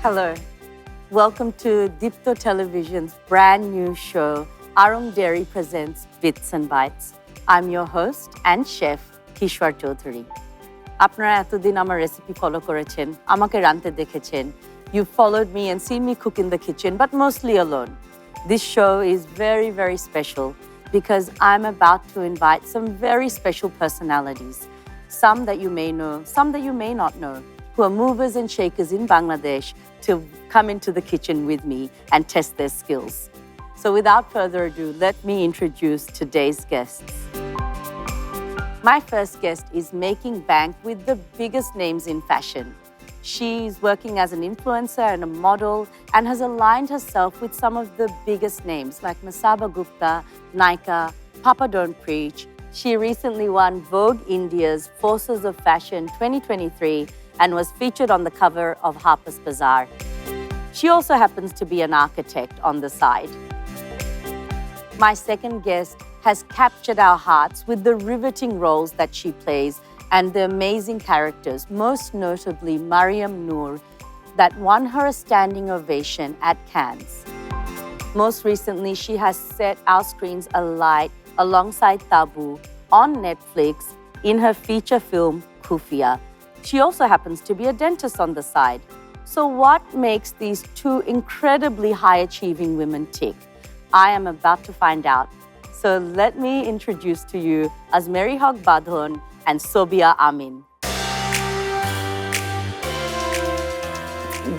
Hello. Welcome to Deepto Television's brand new show, Aarong Dairy presents Bits and Bites. I'm your host and chef, Kishwar Chowdhury. আপনারা এতদিন আমার recipe follow করেছেন, আমাকে রাঁধতে দেখেছেন. You've followed me and seen me cook in the kitchen, but mostly alone. This show is very, very special because I'm about to invite some very special personalities. Some that you may know, some that you may not know, who are movers and shakers in Bangladesh to come into the kitchen with me and test their skills. So without further ado, let me introduce today's guests. My first guest is making bank with the biggest names in fashion. She's working as an influencer and a model and has aligned herself with some of the biggest names like Masaba Gupta, Nykaa, Papa Don't Preach. She recently won Vogue India's Forces of Fashion 2023 and was featured on the cover of Harper's Bazaar. She also happens to be an architect on the side. My second guest has captured our hearts with the riveting roles that she plays and the amazing characters, most notably Mariam Noor, that won her a standing ovation at Cannes. Most recently, she has set our screens alight alongside Tabu on Netflix in her feature film, Khufia. She also happens to be a dentist on the side. So what makes these two incredibly high-achieving women tick? I am about to find out. So let me introduce to you Azmeri Haque Badhon and Sobia Amin.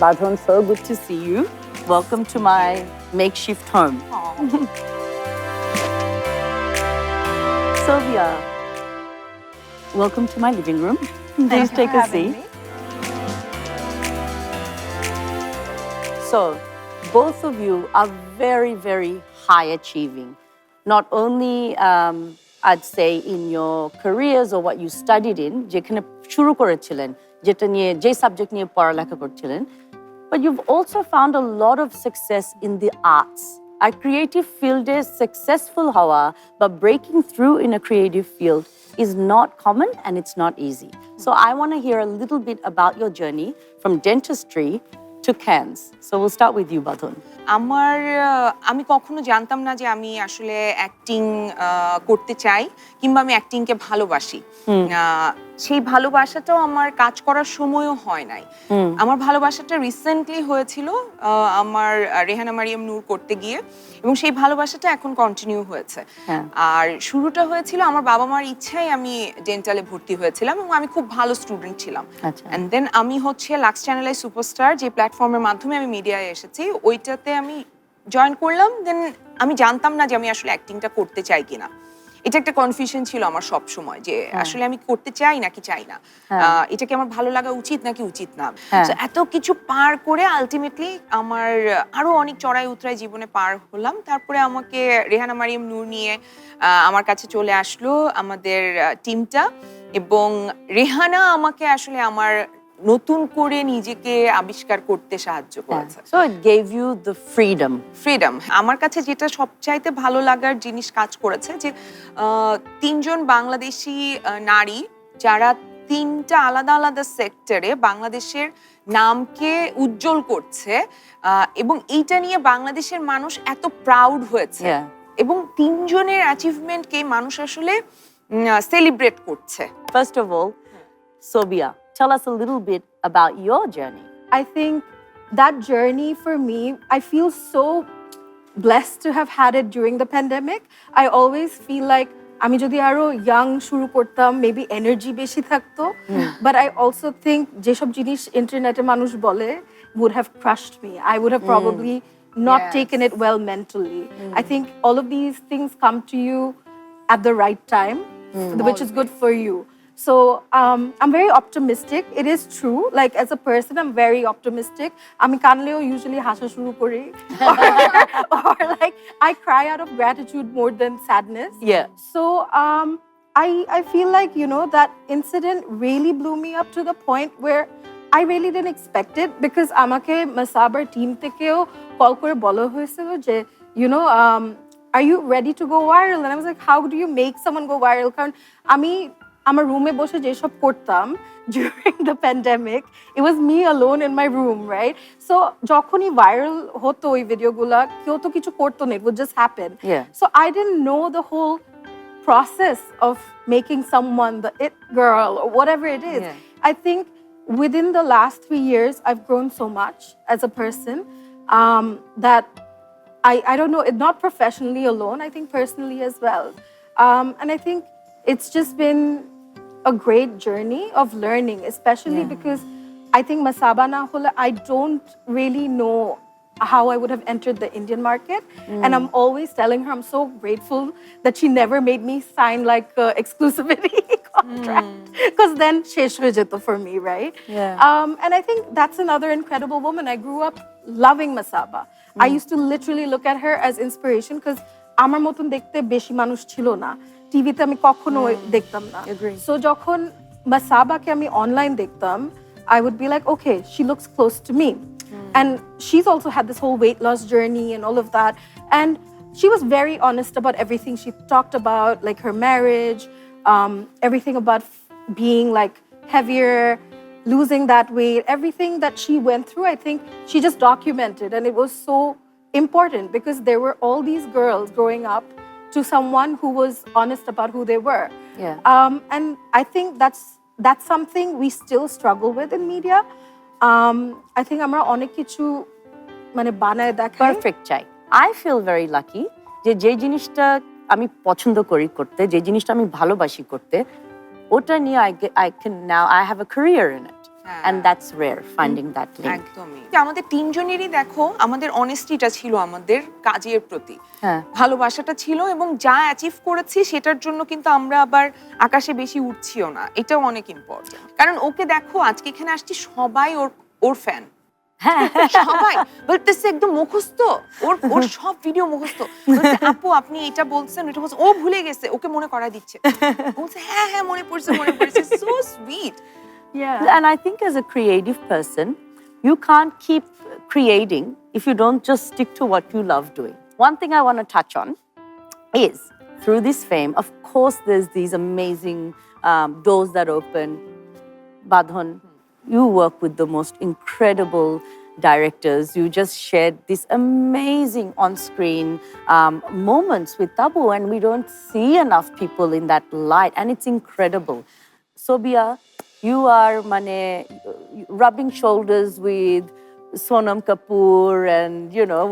Badhon, so good to see you. Welcome to my makeshift home. Sobia, welcome to my living room. Please take a seat. So, both of you are very, very high achieving. Not only, I'd say, in your careers or what you studied in, যেখানে শুরু করেছিলেন, যেটা নিয়ে যে subject নিয়ে পড়ালেখা করছিলেন, but you've also found a lot of success in the arts. Our creative field is successful, however, but breaking through in a creative field is not common and it's not easy. So I want to hear a little bit about your journey from dentistry to Cannes. So we'll start with you, Badhon. আমি কখনো জানতাম না যে আমি আসলে acting করতে চাই কিংবা আমি অ্যাক্টিংকে ভালোবাসি। সেই ভালোবাসাটাও আমার কাজ করার সময়ও হয় নাই। আমার ভালোবাসাটা রিসেন্টলি হয়েছিল আমার রেহানা মারিয়াম নূর করতে গিয়ে, এবং সেই ভালোবাসাটা এখন কন্টিনিউ হয়েছে। আর শুরুটা হয়েছিল আমার বাবা মার ইচ্ছায় আমি ডেন্টালে ভর্তি হয়েছিলাম এবং আমি খুব ভালো স্টুডেন্ট ছিলাম। এন্ড দেন আমি হচ্ছে লাক্স চ্যানেলে সুপারস্টার যে প্ল্যাটফর্মের মাধ্যমে আমি মিডিয়ায় এসেছি, ওইটাতে আমি জয়েন করলাম। দেন আমি জানতাম না যে আমি আসলে অ্যাক্টিংটা করতে চাই কিনা। এটা একটা কনফিউশন ছিল আমার সব সময় যে আসলে আমি করতে চাই নাকি চাই না, এটা কি আমার ভালো লাগা উচিত নাকি উচিত না। এত কিছু পার করে আলটিমেটলি আমার আরো অনেক চড়াই উতরাই জীবনে পার হলাম। তারপরে আমাকে রেহানা মারিয়াম নূর নিয়ে আমার কাছে চলে আসলো আমাদের টিমটা, এবং রেহানা আমাকে আসলে আমার নতুন করে নিজেকে আবিষ্কার করতে সাহায্য করেছে। So it gave you the freedom. আমার কাছে যেটা সবচাইতে ভালো লাগার জিনিস কাজ করেছে যে তিনজন বাংলাদেশি নারী যারা তিনটা আলাদা আলাদা সেক্টরে বাংলাদেশের নামকে উজ্জ্বল করছে, এবং এইটা নিয়ে বাংলাদেশের মানুষ এত প্রাউড হয়েছে, এবং তিনজনের অ্যাচিভমেন্টকে মানুষ আসলে সেলিব্রেট করছে। First of all, Sobia, tell us a little bit about your journey. I think that journey for me, I feel so blessed to have had it during the pandemic. I always feel like আমি যদি আরো young শুরু করতাম, maybe energy বেশি থাকতো, but I also think যেসব জিনিস ইন্টারনেটে মানুষ বলে would have crushed me. I would have probably not taken it well mentally. I think all of these things come to you at the right time, which is good for you. So I'm very optimistic. It is true. Like as a person, I'm very optimistic. আমি কানলেও usually হাসা শুরু করি, or like I cry out of gratitude more than sadness. Yeah. So I feel like, you know, that incident really blew me up to the point where I really didn't expect it, because আমাকে মাসাবার team থেকেও call করে বলা হয়েছিল যে, you know, are you ready to go viral? And I was like, how do you make someone go viral? কারণ আমি আমার রুমে বসে যেসব করতাম during the pandemic, it was me alone in my room, right? So যখনই viral হতো ওই ভিডিওগুলা কেউ তো কিছু করতো না, it would just happen. Yeah. So I didn't know the whole process of making someone the it girl or whatever it is. Yeah. I think within the last 3 years, I've grown so much as a person that I don't know, not professionally alone, I think personally as well. And I think it's just been a great journey of learning, especially because I think Masaba na hole, I don't really know how I would have entered the Indian market. And I'm always telling her I'm so grateful that she never made me sign like an exclusivity contract. Because then shesh hoye jeto for me, right? Yeah. And I think that's another incredible woman. I grew up loving Masaba. I used to literally look at her as inspiration because আমার মতন দেখতে বেশি মানুষ ছিল না, টিভিতে আমি কখনো দেখতাম না। সো যখন মাসাবাকে আমি অনলাইন দেখতাম, I would be like, okay, she looks close to me. And she's also had this whole weight loss journey and all of that. And she was very honest about everything. She talked about like her marriage, everything about being like heavier, losing that weight, everything that she went through, I think she just documented. And it was so important because there were all these girls growing up to someone who was honest about who they were. And I think that's something we still struggle with in media. I think আমরা অনেক কিছু মানে বানায় দেখাই। Perfect চাই। I feel very lucky যে জিনিসটা আমি পছন্দ করি করতে, যে জিনিসটা আমি ভালোবাসি করতে, ওটা নিয়ে I have a career in it. And that's rare, finding that link. একদমই। আমাদের তিনজনেরই দেখো আমাদের অনেস্টিটা ছিল আমাদের কাজের প্রতি, ভালোবাসাটা ছিল, এবং যা অ্যাচিভ করেছি সেটার জন্য কিন্তু আমরা আবার আকাশে বেশি উঠছিও না, এটাও অনেক ইম্পর্টেন্ট। কারণ ওকে দেখো আজকে এখানে আসছি সবাই ওর ফ্যান, সবাই বলতেছে একদম মুখস্থ, ওর সব ভিডিও মুখস্থ, বলছে আপু আপনি এটা বলছেন ওটা বলছেন, ও ভুলে গেছে, ওকে মনে করায় দিচ্ছে, বলছে হ্যাঁ মনে পড়ছে, so sweet. And I think as a creative person, you can't keep creating if you don't just stick to what you love doing. One thing I want to touch on is, through this fame, of course, there's these amazing doors that open. Badhon, you work with the most incredible directors. You just shared these amazing on-screen moments with Tabu, and we don't see enough people in that light, and it's incredible. Sobia, you are rubbing shoulders with Sonam Kapoor, and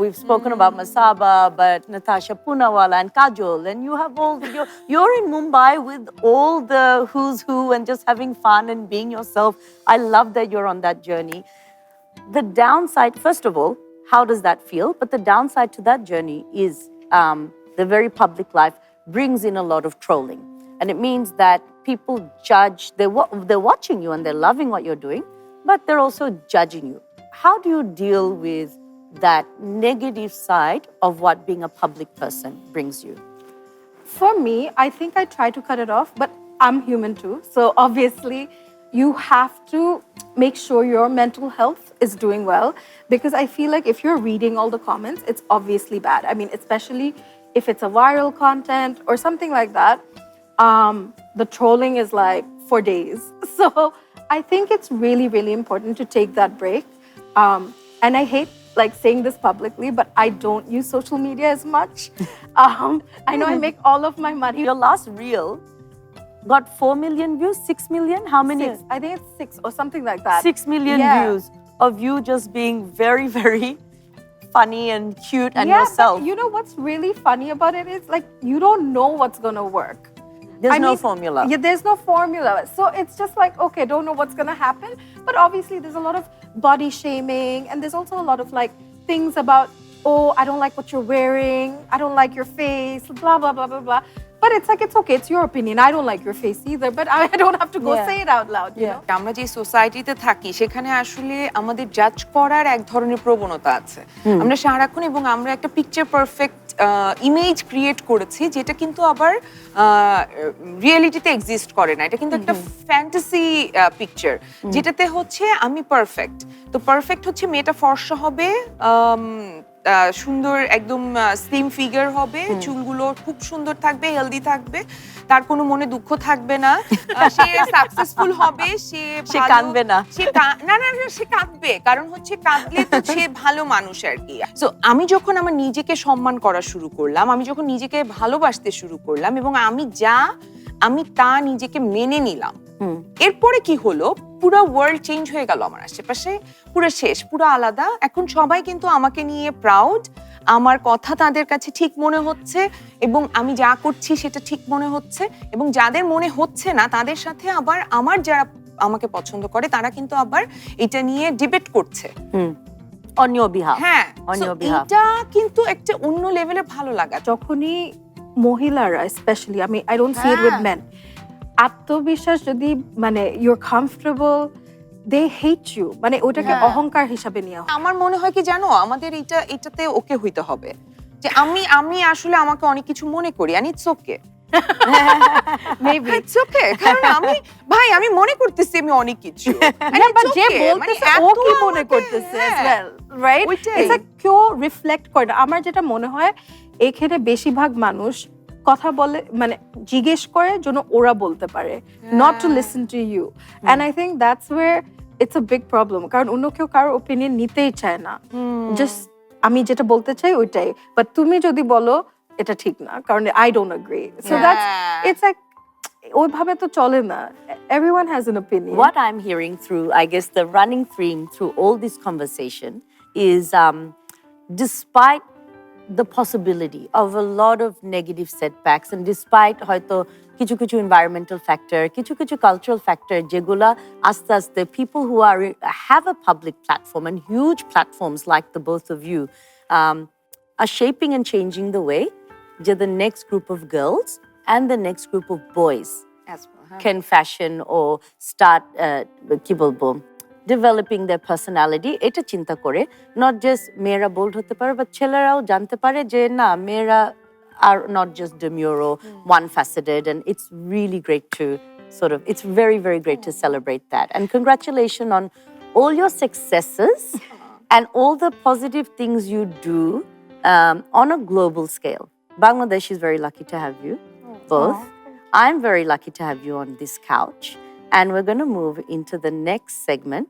we've spoken about Masaba, but Natasha Poonawalla and Kajol, and you have you're in Mumbai with all the who's who and just having fun and being yourself. I love that you're on that journey. The downside, first of all, how does that feel? But the downside to that journey is the very public life brings in a lot of trolling. And it means that people judge, they're watching you and they're loving what you're doing, but they're also judging you. How do you deal with that negative side of what being a public person brings you? For me, I think I try to cut it off, but I'm human too. So obviously, you have to make sure your mental health is doing well, because I feel like if you're reading all the comments, it's obviously bad. I mean, especially if it's a viral content or something like that. The trolling is like for days. So I think it's really, really important to take that break. And I hate like saying this publicly, but I don't use social media as much. I know I make all of my money. Your last reel got 4 million views, 6 million? How many? 6. I think it's 6 or something like that. 6 million views of you just being very, very funny and cute and yourself. But you know what's really funny about it is like you don't know what's gonna work. There's no formula. Yeah, there's no formula. So it's just like, okay, don't know what's gonna happen. But obviously there's a lot of body shaming, and there's also a lot of like things about, oh, I don't like what you're wearing, I don't like your face, blah, blah, blah, blah, blah. But it's like, it's okay, it's your opinion. I don't like your face either, but I don't have to go say it out loud, you know? আমরা যে সোসাইটিতে থাকি সেখানে আসলে আমাদের জাজ করার এক ধরনের প্রবণতা আছে। আমরা সারাক্ষণ এবং আমরা একটা পিকচার পারফেক্ট ইমেজ ক্রিয়েট করেছি, যেটা কিন্তু আবার রিয়েলিটিতে এক্সিস্ট করে না। এটা কিন্তু একটা ফ্যান্টাসি পিকচার, যেটাতে হচ্ছে আমি পারফেক্ট। তো পারফেক্ট হচ্ছে মেয়েটা ফর্সা হবে, সুন্দর একদম স্লিম ফিগার হবে, চুলগুলো খুব সুন্দর থাকবে, হেলদি থাকবে, তার কোনো মনে দুঃখ থাকবে না, সে সাকসেসফুল হবে, সে কাঁদবে না, না না না, সে কাঁদবে, কারণ হচ্ছে কাঁদলে তো সে ভালো মানুষ আর কি। সো আমি যখন আমার নিজেকে সম্মান করা শুরু করলাম, আমি যখন নিজেকে ভালোবাসতে শুরু করলাম এবং আমি তা নিজেকে মেনে নিলাম, এরপরে কি হলো, পুরো ওয়ার্ল্ড চেঞ্জ হয়ে গেল আমার আশেপাশে, পুরো শেষ, পুরো আলাদা। এখন সবাই কিন্তু আমাকে নিয়ে প্রাউড, আমার কথা তাদের কাছে ঠিক মনে হচ্ছে এবং আমি যা করছি সেটা ঠিক মনে হচ্ছে, এবং যাদের মনে হচ্ছে না তাদের সাথে আবার আমার যারা আমাকে পছন্দ করে তারা কিন্তু আবার এটা নিয়ে ডিবেট করছে on your behalf. হ্যাঁ, on your behalf. এটা কিন্তু একটা অন্য লেভেলে ভালো লাগা। যখনই মহিলারা specially, I don't see it with men, আত্মবিশ্বাস যদি মানে you're comfortable, they hate you, মানে ওটাকে অহংকার হিসাবে নেওয়া হয়। আমার মনে হয় কি জানো, আমাদের এটাতে ওকে হইতে হবে যে আমি আসলে আমাকে অনেক কিছু মনে করি, and it's okay. Maybe it's okay, কারণ আমি মনে করতেছি আমি অনেক কিছু, but যে বলতেছে ও কি মনে করতেছে as well, right? It's like কেউ রিফ্লেক্ট করে না। আমার যেটা মনে হয় এখানে বেশিরভাগ মানুষ কথা বলে মানে জিজ্ঞেস করে যেন ওরা বলতে পারে, not to listen to you, and I think that's where it's a big problem, কারণ অন্য কেউ কারোর ওপিনিয়ন নিতেই চায় না, জাস্ট আমি যেটা বলতে চাই ওইটাই, বাট তুমি যদি বলো এটা ঠিক না কারণ I don't agree, so that's it's like ওইভাবে তো চলে না, everyone has an opinion. What I'm hearing through, I guess the running theme through all this conversation is despite the possibility of a lot of negative setbacks and despite হয়তো কিছু কিছু environmental factor, কিছু কিছু cultural factor যেগুলা আস্তে আস্তে people who have a public platform and huge platforms like the both of you are shaping and changing the way that the next group of girls and the next group of boys can fashion or start কি বলবো developing their personality, এটা চিন্তা করে not just মেয়েরা bold হতে পারে but ছেলেরাও জানতে পারে যে না, মেয়েরা are not just demure or one-faceted, and it's really great to it's very, very great to celebrate that. And congratulations on all your successes and all the positive things you do on a global scale. Bangladesh is very lucky to have you both. I'm very lucky to have you on this couch. And we're going to move into the next segment,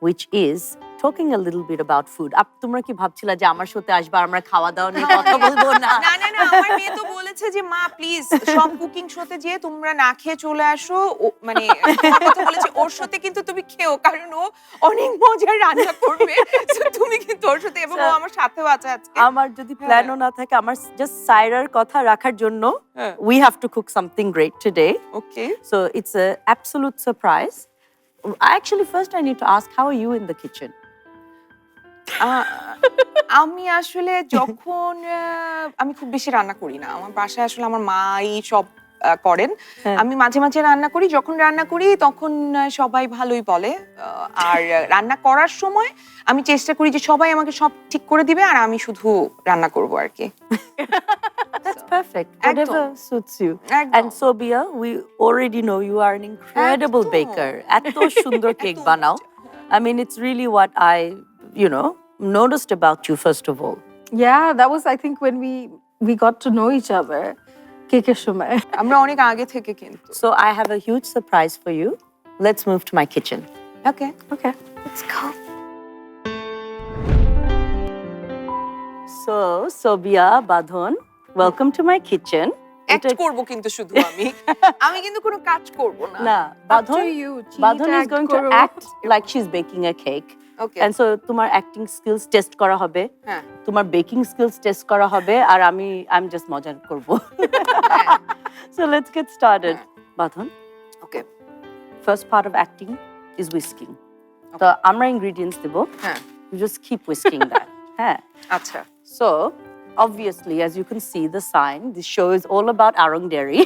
which is talking a little bit about food. তোমরা কি ভাবছিলা যে আমার সাথে আসবে আর আমরা খাওয়া দাওয়া নিয়ে কথা বলবো না? না না না, আমার মেয়ে তো বলেছে যে মা প্লিজ সব কুকিং শোতে যেয়ে তোমরা না খেয়ে চলে আসো, মানে তোমার কথা বলেছে, ওর সাথে কিন্তু তুমি খেও কারণ ও অনেক মজার রান্না করবে, so তুমি কিন্তু ওর সাথে, এবং ও আমার সাথেও আছে আজকে। আমার যদি প্ল্যানও না থাকে, আমার জাস্ট সাইরার কথা রাখার জন্য we have to cook something great today. Okay. So it's an absolute surprise. Actually, first I need to ask, how are you in the kitchen? আমি আসলে যখন আমি খুব বেশি রান্না করি না, আমার বাসায় আসলে আমার মাই সব করেন, আমি মাঝে মাঝে রান্না করি, যখন রান্না করি তখন সবাই ভালোই বলে, আর রান্না করার সময় আমি চেষ্টা করি যে সবাই আমাকে সব ঠিক করে দিবে আর আমি শুধু রান্না করব আর কি। That's perfect. Whatever suits you. And Sobia, we already know you are an incredible baker. এত সুন্দর কেক বানাও। I mean, it's really what I, noticed about you first of all. Yeah, that was I think when we got to know each other. কেকের সময় আমরা অনেক আগে থেকে কিন্তু। So I have a huge surprise for you. Let's move to my kitchen. Okay. Let's go. So, Sobia Badhon, welcome to my kitchen. Act করব কিন্তু শুধু আমি কিন্তু কোনো কাজ করব না। না, Badhon is going to act like she's baking a cake. Okay. And so তোমার acting skills test করা হবে, তোমার baking skills test করা হবে, আর I'm just মজা করব। So let's get started. Badhon. Okay. First part of acting is whisking. So আমরা ingredients Dev. You just keep whisking that. আচ্ছা। So obviously, as you can see the sign, this show is all about Aarong dairy.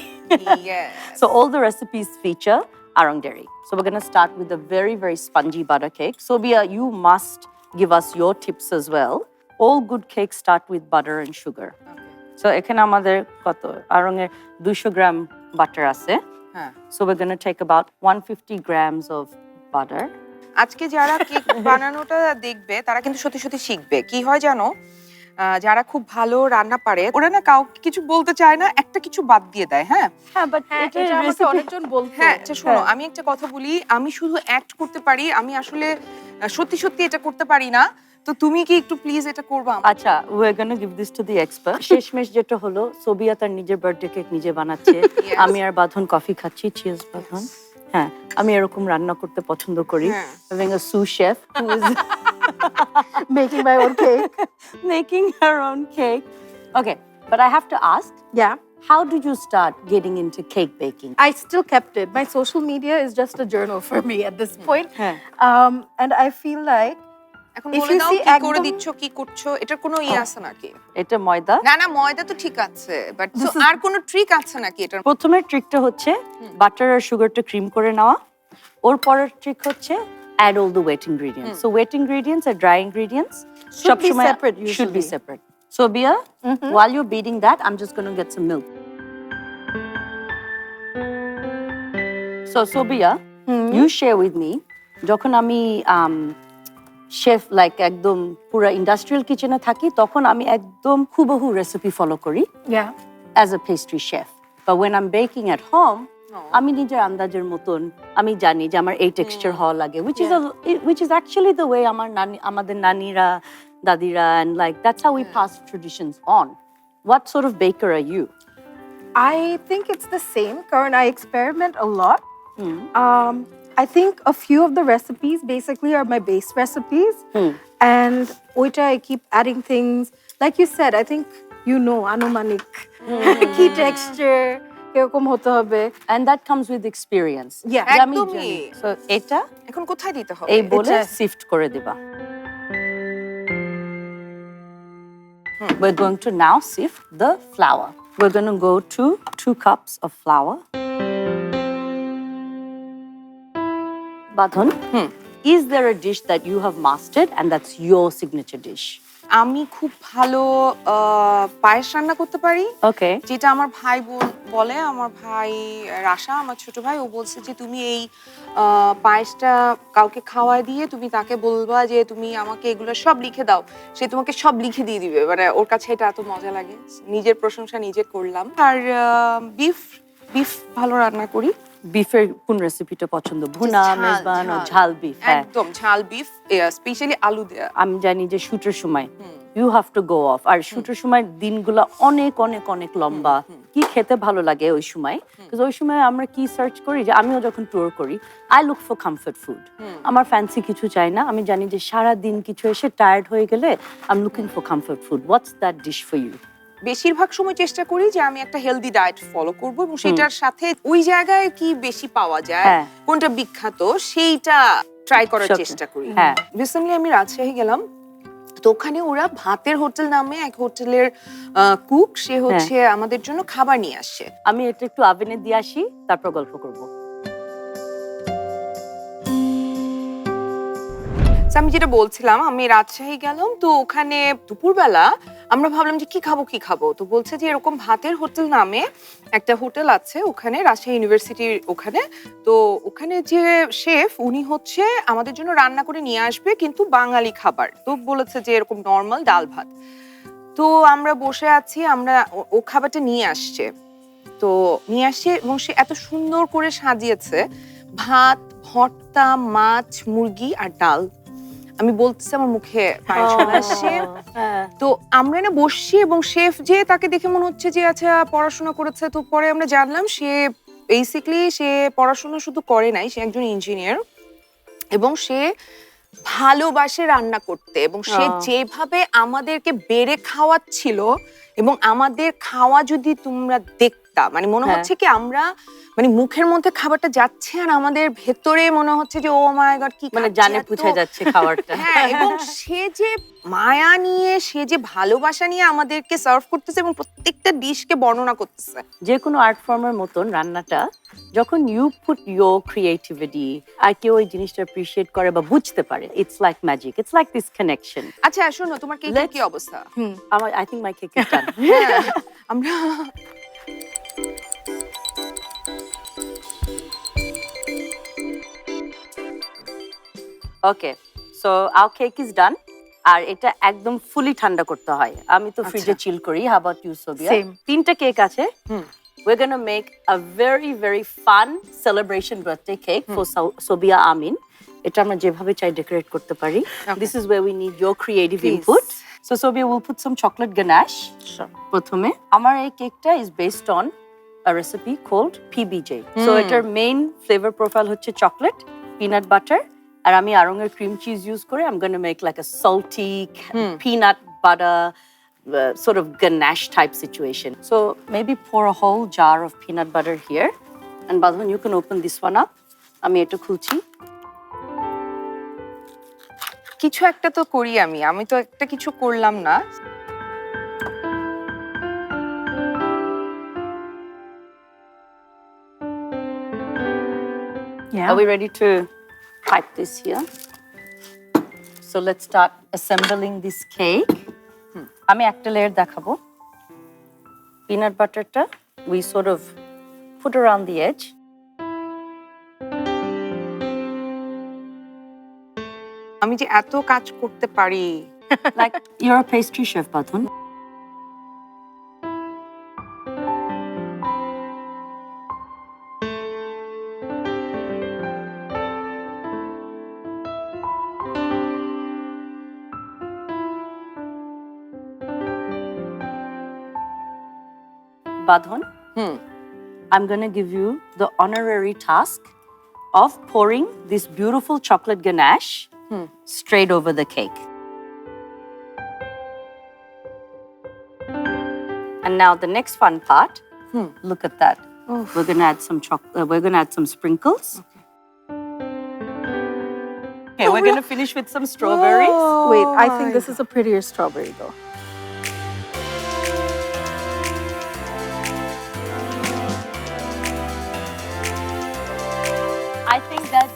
Yes. So all the recipes feature Aarong dairy. So we're going to start with a very, very spongy butter cake. Sobia, you must give us your tips as well. All good cakes start with butter and sugar. Okay. So এখানে আমাদের কত Aarong এর 200 গ্রাম butter আছে. So we're going to take about 150 grams of butter. আজকে যারা cake বানানোটা দেখবে তারা কিন্তু সত্যি সত্যি শিখবে। কি হয় জানো, যারা খুব ভালো রান্না পারে ওরা না কাউকে কিছু বলতে চায় না, একটা কিছু বাদ দিয়ে দেয়। হ্যাঁ হ্যাঁ, বাট এটা আমাকে অনেকজন বলতো। হ্যাঁ, আচ্ছা শোনো, আমি একটা কথা বলি, আমি শুধু অ্যাক্ট করতে পারি, আমি আসলে সত্যি সত্যি এটা করতে পারি না। তো তুমি কি একটু প্লিজ এটা করবা? আচ্ছা, we're gonna give this to the expert. শেষমেশ যেটা হলো, সোবিয়া তার নিজের বার্থডে কেক নিজে বানাচ্ছে, আমি আর বাঁধন কফি খাচ্ছি। চিয়ার্স বাঁধন। হ্যাঁ, আমি এরকম রান্না করতে পছন্দ করি। Having a sous chef who is making my own cake. making her own cake. Okay, but I have to ask, Yeah. how did you start getting into cake baking? I still kept it. My social media is just a journal for me at this point. And I feel like এখন if বলে you দাও see কি করে একদম- দিচ্ছ, কি করছো, এটার কোনো আছে নাকি? এটা ময়দা। না না, ময়দা তো ঠিক আছে, বাট আর কোনো ট্রিক আছে নাকি এটার? প্রথমের ট্রিকটা হচ্ছে বাটার আর সুগারটা ক্রিম করে নেওয়া। ওর পরের ট্রিক হচ্ছে add all the wet ingredients. So wet ingredients R dry ingredients Should be সবসময় separate should be usually. separate. So Bia, while you're beating that, I'm just going to get some milk. So Sobia, you share with me, যখন আমি chef like একদম পুরো industrial কিচেনে থাকি, তখন আমি একদম হুবহু রেসিপি ফলো করি yeah. as a pastry chef. But when I'm baking at home, আমি নিজের আন্দাজের মতন আমি জানি যে আমার এই টেক্সচার হওয়া লাগে, which is actually the way আমাদের নানিরা দাদিরা, and like that's how we pass traditions on. What sort of baker are you? I think it's the same. Karan, I experiment a lot. I think a few of the recipes basically are my base recipes. And oita I keep adding things. Like you said, I think you know, anumanik, key texture, কিরকম হতে হবে. And that comes with experience. Yeah. যে আমি একদমই। জানি। So এটা এখন কোথায় দিতে হবে? এই বলে এটা- সিফট করে দিবা। We're going to now sift the flour. We're going to go to 2 cups of flour. Badhon, is there a dish that you have mastered and that's your signature dish? আমি খুব ভালো পায়েস রান্না করতে পারি। Okay. যেটা আমার ভাই বলে, আমার ভাই রাশা, আমার ছোট ভাই, ও বলছে যে তুমি এই পায়েসটা কাউকে খাওয়ায় দিয়ে তুমি তাকে বলবা যে তুমি আমাকে এগুলো সব লিখে দাও, সে তোমাকে সব লিখে দিয়ে দিবে। মানে ওর কাছে এটা এত মজা লাগে, নিজের প্রশংসা নিজে করলাম। আর বিফ ভালো রান্না করি। বিফের কোন রেসিপিটা পছন্দ? ভুনা, মেজবান ও ঝাল বিফ? একদম ঝাল বিফ, স্পেশালি আলু দেয়া। আমি জানি যে শুটের সময় you have to go off, আর শুটের সময় দিনগুলো অনেক অনেক অনেক লম্বা। কি খেতে ভালো লাগে ওই সময়? ওই সময় আমরা কি সার্চ করি, যে আমিও যখন ট্যুর করি, I look for comfort food. আমার ফ্যান্সি কিছু চাই না। আমি জানি যে সারা দিন কিছু এসে টায়ার্ড হয়ে গেলে I am looking for comfort food. What's that dish for you? বেশিরভাগ সময় চেষ্টা করি যে আমি একটা হেলদি ডায়েট ফলো করব, এবং সেটার সাথে ওই জায়গায় কি বেশি পাওয়া যায়, কোনটা বিখ্যাত, সেইটা ট্রাই করার চেষ্টা করি। রিসেন্টলি আমি রাজশাহী গেলাম, তো ওখানে ওরা ভাতের হোটেল নামে এক হোটেলের কুক, সে হচ্ছে আমাদের জন্য খাবার নিয়ে আসে। আমি এটা একটু আভেনে দিয়ে আসি, তারপর গল্প করব। আমি যেটা বলছিলাম, আমি রাজশাহী গেলাম, তো ওখানে দুপুরবেলা আমরা ভাবলাম যে কি খাবো, তো বলছে যে এরকম ভাতের হোটেল নামে একটা হোটেল আছে ওখানে, রাজশাহী ইউনিভার্সিটির ওখানে। তো ওখানে যে শেফ, উনি হচ্ছে আমাদের জন্য রান্না করে নিয়ে আসবে, কিন্তু বাঙালি খাবার। তো বলেছে যে এরকম নর্মাল ডাল ভাত। তো আমরা বসে আছি, ও খাবারটা নিয়ে আসছে, এবং সে এত সুন্দর করে সাজিয়েছে, ভাত, ভর্তা, মাছ, মুরগি আর ডাল। আমি বলতেছি, আমার মুখে পানি চলে আসছে। তো আমরা না বসছি, এবং শেফ যে, তাকে দেখে মনে হচ্ছে যে আচ্ছা পড়াশোনা করেছে। তো পরে আমরা জানলাম সে বেসিক্যালি সে পড়াশোনা শুধু করে নাই, সে একজন ইঞ্জিনিয়ার, এবং সে ভালোবাসে রান্না করতে, এবং সে যেভাবে আমাদেরকে বেড়ে খাওয়াচ্ছিল, এবং আমাদের খাওয়া যদি তোমরা দেখতা, মানে মনে হচ্ছে কি আমরা মানে মুখের মধ্যে খাবারটা যাচ্ছে, আর আমাদের ভেতরে মনে হচ্ছে যে ও মাই গড, কি মানে জানে পুছে যাচ্ছে খাবারটা। হ্যাঁ, এবং সে যে মায়া নিয়ে, সে যে ভালোবাসা নিয়ে আমাদেরকে সার্ভ করতেছে, এবং প্রত্যেকটা ডিশকে বর্ণনা করতেছে। যে কোনো আর্ট ফর্মের মতন রান্নাটা, যখন ইউ পুট ইয়োর ক্রিয়েটিভিটি, আর কেউ ওই জিনিসটা অ্যাপ্রিশিয়েট করে বা বুঝতে পারে, it's like magic, it's like this connection. আচ্ছা শোনো, তোমার কেকের কি অবস্থা? আমার I think my cake is done. আমরা Okay, so our cake is done. আর এটা একদম ফুলি ঠান্ডা করতে হয়। আমি তো ফ্রিজে চিল করি। How about you, Sobia? Same. 3টা কেক আছে। We're going to make a very, very fun celebration birthday cake for Sobia Amin. এটা আমরা যেভাবে চাই ডেকোরেট করতে পারি। This is where we need your creative input. So Sobia will put some chocolate ganache. Sure. প্রথমে আমার এই কেকটা is based on a recipe called PBJ. So এটার main flavor profile হচ্ছে chocolate, peanut butter, আর আমি আরঙের cream cheese use করে I'm going to make like a salty peanut butter sort of ganache type situation. So maybe pour a whole jar of peanut butter here. And Badhon, you can open this one up. আমি এটা খুলছি। কিছু একটা তো করি আমি তো একটা কিছু করলাম না। Yeah. Are we ready to pipe this here? So let's start assembling this cake. আমি একটা লেয়ার দেখাবো। Peanut butterটা we sort of put around the edge. আমি যে এত কাজ করতে পারি। Like you're a pastry chef, Badhon. Badhon, I'm going to give you the honorary task of pouring this beautiful chocolate ganache straight over the cake. And now the next fun part, look at that. We're going to add some we're going to add some sprinkles. Okay, we're going to finish with some strawberries. Wait, I think this is a prettier strawberry though. I think that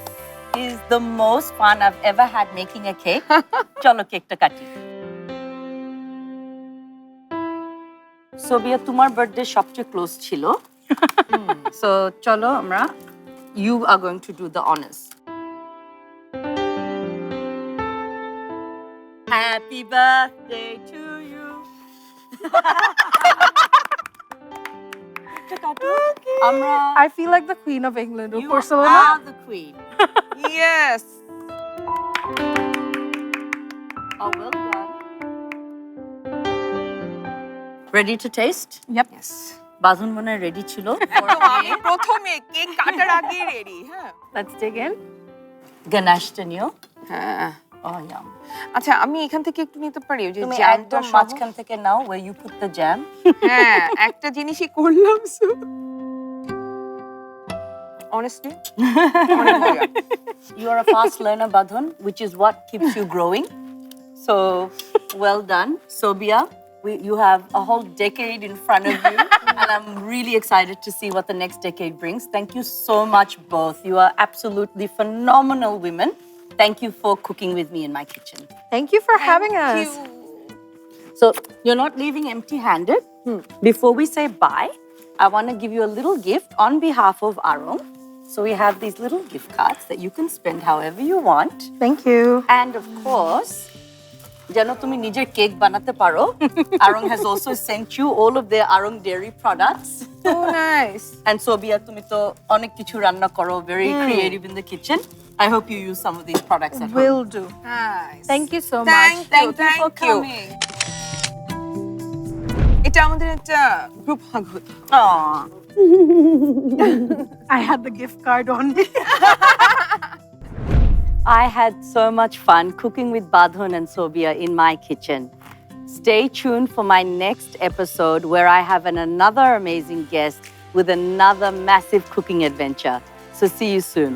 is the most fun I've ever had making a cake. Cholo cake ta kati. Sobia, তোমার birthday সবচেয়ে close ছিল. So cholo আমরা you are going to do the honors. Happy birthday to you. I feel like the Queen of England. You Barcelona. are the queen. Yes. Oh, well done. Ready to taste? Yep. Yes. Badhon mone ready ছিল. আমি প্রথমে cake কাটার আগে ready. হ্যাঁ। Let's dig in. Ganache টা নিও। হ্যাঁ। Oh, yum. আচ্ছা আমি এখান থেকে একটু নিতে পারি ওই যে তুমি জ্যামটা একদম মাঝখান থেকে নাও where you put the jam. হ্যাঁ একটা জিনিসই করলাম honestly You are a fast learner, Badhon, which is what keeps you growing. So, well done. Sobia, you have a whole decade in front of you, and I'm really excited to see what the next decade brings. Thank you so much, both. You are absolutely phenomenal women. Thank you for cooking with me in my kitchen. Thank you for having us. So, you're not leaving empty-handed. Before we say bye, I want to give you a little gift on behalf of Aarong. So we have these little gift cards that you can spend however you want. Thank you. And of course, jano tumi nijer cake banate paro. Aarong has also sent you all of their Aarong dairy products. Oh nice. And Sobia, tumi to onek kichu ranna koro, very creative in the kitchen. I hope you use some of these products at home. Will do. Nice. Thank you so much. Thank you for coming. এটা আমাদের একটা group হাগ হতো। Aww. I had the gift card on me. I had so much fun cooking with Badhon and Sobia in my kitchen. Stay tuned for my next episode where I have another amazing guest with another massive cooking adventure. So see you soon.